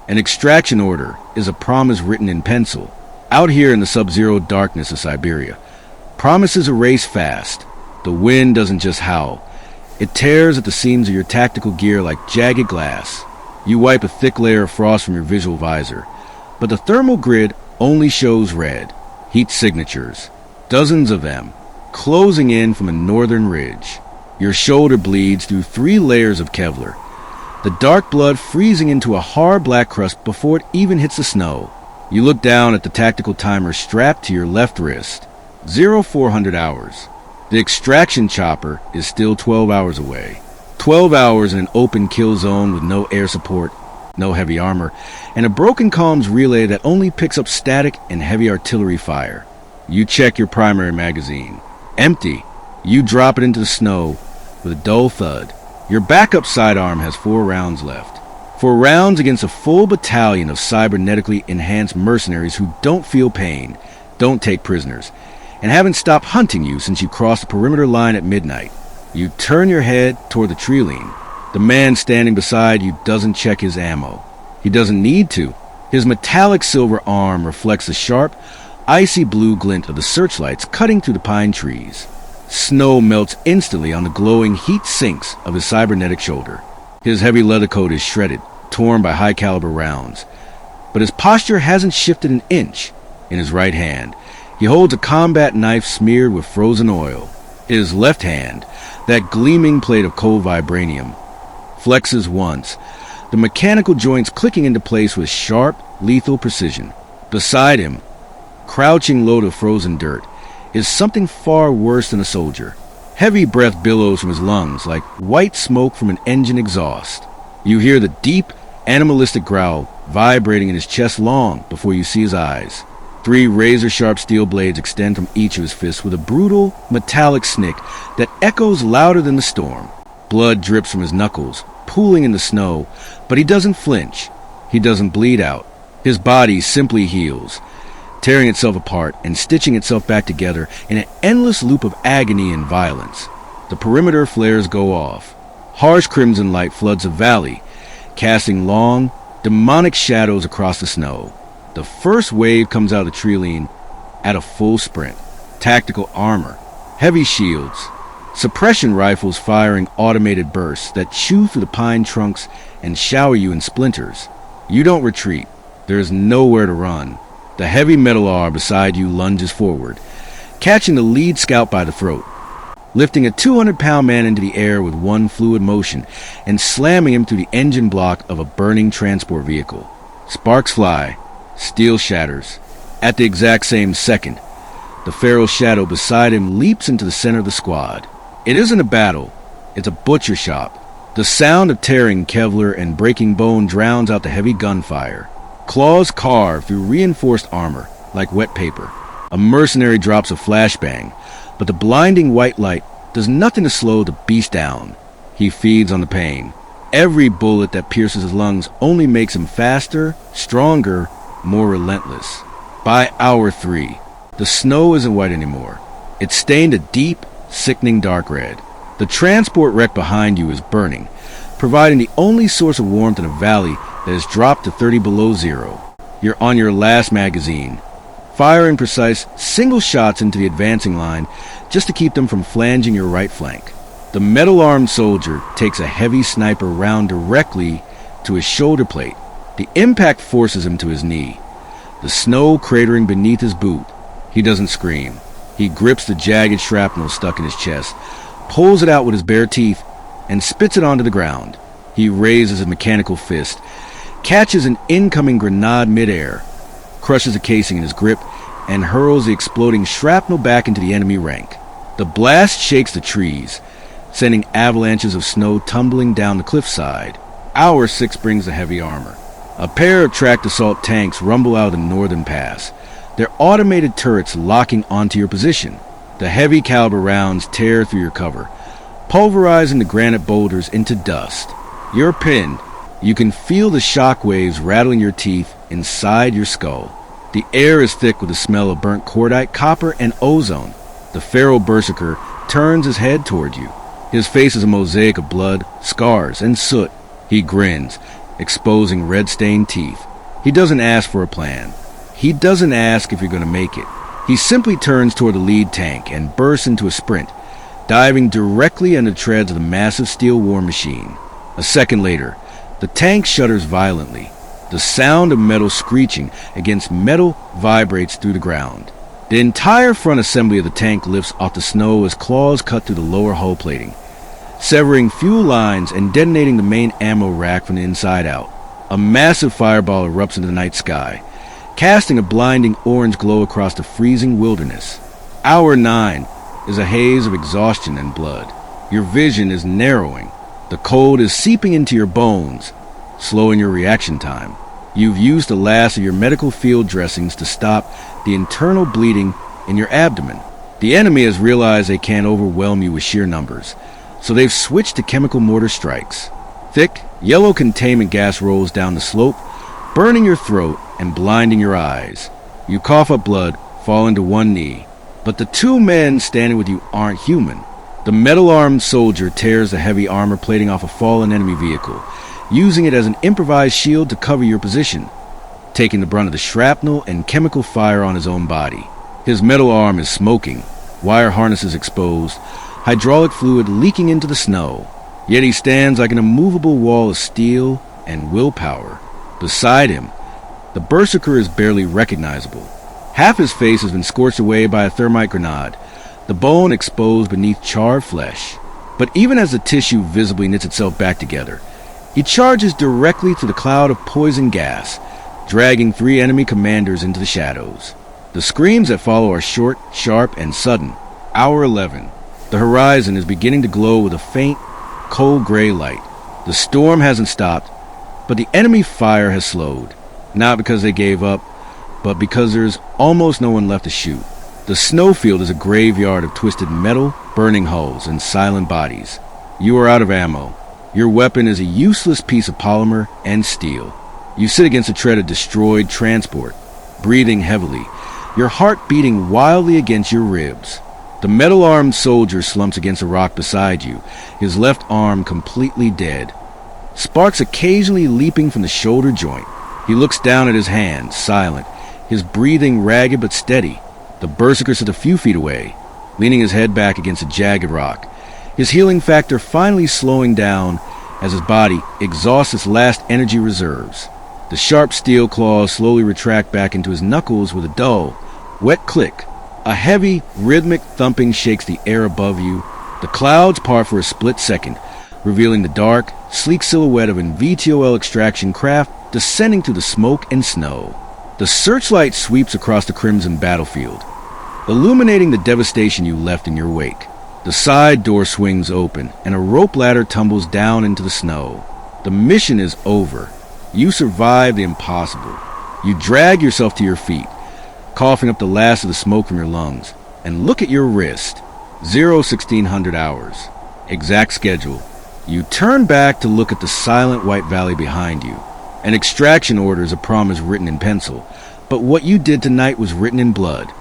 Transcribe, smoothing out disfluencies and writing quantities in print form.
An extraction order is a promise written in pencil. Out here in the sub-zero darkness of Siberia, promises erase fast. The wind doesn't just howl. It tears at the seams of your tactical gear like jagged glass. You wipe a thick layer of frost from your visual visor, but the thermal grid only shows red. Heat signatures, dozens of them, closing in from a northern ridge. Your shoulder bleeds through 3 layers of Kevlar, the dark blood freezing into a hard black crust before it even hits the snow. You look down at the tactical timer strapped to your left wrist. 0400 hours. The extraction chopper is still 12 hours away. 12 hours in an open kill zone with no air support, no heavy armor, and a broken comms relay that only picks up static and heavy artillery fire. You check your primary magazine. Empty. You drop it into the snow with a dull thud. Your backup sidearm has 4 rounds left. 4 rounds against a full battalion of cybernetically enhanced mercenaries who don't feel pain, don't take prisoners, and haven't stopped hunting you since you crossed the perimeter line at midnight. You turn your head toward the tree line. The man standing beside you doesn't check his ammo. He doesn't need to. His metallic silver arm reflects the sharp, icy blue glint of the searchlights cutting through the pine trees. Snow melts instantly on the glowing heat sinks of his cybernetic shoulder. His heavy leather coat is shredded, torn by high-caliber rounds. But his posture hasn't shifted an inch. In his right hand, he holds a combat knife smeared with frozen oil. His left hand, that gleaming plate of cold vibranium, flexes once, the mechanical joints clicking into place with sharp, lethal precision. Beside him, crouching low to frozen dirt, is something far worse than a soldier. Heavy breath billows from his lungs like white smoke from an engine exhaust. You hear the deep, animalistic growl vibrating in his chest long before you see his eyes. 3 razor-sharp steel blades extend from each of his fists with a brutal, metallic snick that echoes louder than the storm. Blood drips from his knuckles, pooling in the snow, but he doesn't flinch. He doesn't bleed out. His body simply heals, tearing itself apart and stitching itself back together in an endless loop of agony and violence. The perimeter flares go off. Harsh crimson light floods a valley, casting long, demonic shadows across the snow. The first wave comes out of the tree line at a full sprint. Tactical armor, heavy shields, suppression rifles firing automated bursts that chew through the pine trunks and shower you in splinters. You don't retreat. There is nowhere to run. The heavy metal arm beside you lunges forward, catching the lead scout by the throat, lifting a 200-pound man into the air with one fluid motion and slamming him through the engine block of a burning transport vehicle. Sparks fly, steel shatters. At the exact same second, the feral shadow beside him leaps into the center of the squad. It isn't a battle, it's a butcher shop. The sound of tearing Kevlar and breaking bone drowns out the heavy gunfire. Claws carve through reinforced armor like wet paper. A mercenary drops a flashbang, but the blinding white light does nothing to slow the beast down. He feeds on the pain. Every bullet that pierces his lungs only makes him faster, stronger, more relentless. By hour 3, the snow isn't white anymore. It's stained a deep, sickening dark red. The transport wreck behind you is burning, providing the only source of warmth in a valley that has dropped to 30 below zero. You're on your last magazine, firing precise single shots into the advancing line just to keep them from flanging your right flank. The metal-armed soldier takes a heavy sniper round directly to his shoulder plate. The impact forces him to his knee, the snow cratering beneath his boot. He doesn't scream. He grips the jagged shrapnel stuck in his chest, pulls it out with his bare teeth, and spits it onto the ground. He raises a mechanical fist, catches an incoming grenade midair, crushes a casing in his grip, and hurls the exploding shrapnel back into the enemy rank. The blast shakes the trees, sending avalanches of snow tumbling down the cliffside. Hour 6 brings the heavy armor. A pair of tracked assault tanks rumble out of the northern pass, their automated turrets locking onto your position. The heavy caliber rounds tear through your cover, pulverizing the granite boulders into dust. You're pinned. You can feel the shock waves rattling your teeth inside your skull. The air is thick with the smell of burnt cordite, copper, and ozone. The feral berserker turns his head toward you. His face is a mosaic of blood, scars, and soot. He grins, exposing red-stained teeth. He doesn't ask for a plan. He doesn't ask if you're going to make it. He simply turns toward the lead tank and bursts into a sprint, diving directly into the treads of the massive steel war machine. A second later, the tank shudders violently. The sound of metal screeching against metal vibrates through the ground. The entire front assembly of the tank lifts off the snow as claws cut through the lower hull plating, severing fuel lines and detonating the main ammo rack from the inside out. A massive fireball erupts into the night sky, casting a blinding orange glow across the freezing wilderness. Hour 9 is a haze of exhaustion and blood. Your vision is narrowing. The cold is seeping into your bones, slowing your reaction time. You've used the last of your medical field dressings to stop the internal bleeding in your abdomen. The enemy has realized they can't overwhelm you with sheer numbers, so they've switched to chemical mortar strikes. Thick, yellow containment gas rolls down the slope, burning your throat and blinding your eyes. You cough up blood, fall into one knee, but the two men standing with you aren't human. The metal-armed soldier tears the heavy armor plating off a fallen enemy vehicle, using it as an improvised shield to cover your position, taking the brunt of the shrapnel and chemical fire on his own body. His metal arm is smoking, wire harnesses exposed, hydraulic fluid leaking into the snow. Yet he stands like an immovable wall of steel and willpower. Beside him, the berserker is barely recognizable. Half his face has been scorched away by a thermite grenade, the bone exposed beneath charred flesh. But even as the tissue visibly knits itself back together, he charges directly to the cloud of poison gas, dragging 3 enemy commanders into the shadows. The screams that follow are short, sharp, and sudden. Hour 11. The horizon is beginning to glow with a faint, cold gray light. The storm hasn't stopped, but the enemy fire has slowed. Not because they gave up, but because there's almost no one left to shoot. The snowfield is a graveyard of twisted metal, burning hulls, and silent bodies. You are out of ammo. Your weapon is a useless piece of polymer and steel. You sit against a tread of destroyed transport, breathing heavily, your heart beating wildly against your ribs. The metal-armed soldier slumps against a rock beside you, his left arm completely dead. Sparks occasionally leaping from the shoulder joint. He looks down at his hand, silent, his breathing ragged but steady. The berserker sits a few feet away, leaning his head back against a jagged rock, his healing factor finally slowing down as his body exhausts its last energy reserves. The sharp steel claws slowly retract back into his knuckles with a dull, wet click. A heavy, rhythmic thumping shakes the air above you. The clouds part for a split second, revealing the dark, sleek silhouette of an VTOL extraction craft descending through the smoke and snow. The searchlight sweeps across the crimson battlefield, illuminating the devastation you left in your wake. The side door swings open, and a rope ladder tumbles down into the snow. The mission is over. You survived the impossible. You drag yourself to your feet, coughing up the last of the smoke from your lungs, and look at your wrist. 1600 hours. Exact schedule. You turn back to look at the silent white valley behind you. An extraction order is a promise written in pencil, but what you did tonight was written in blood.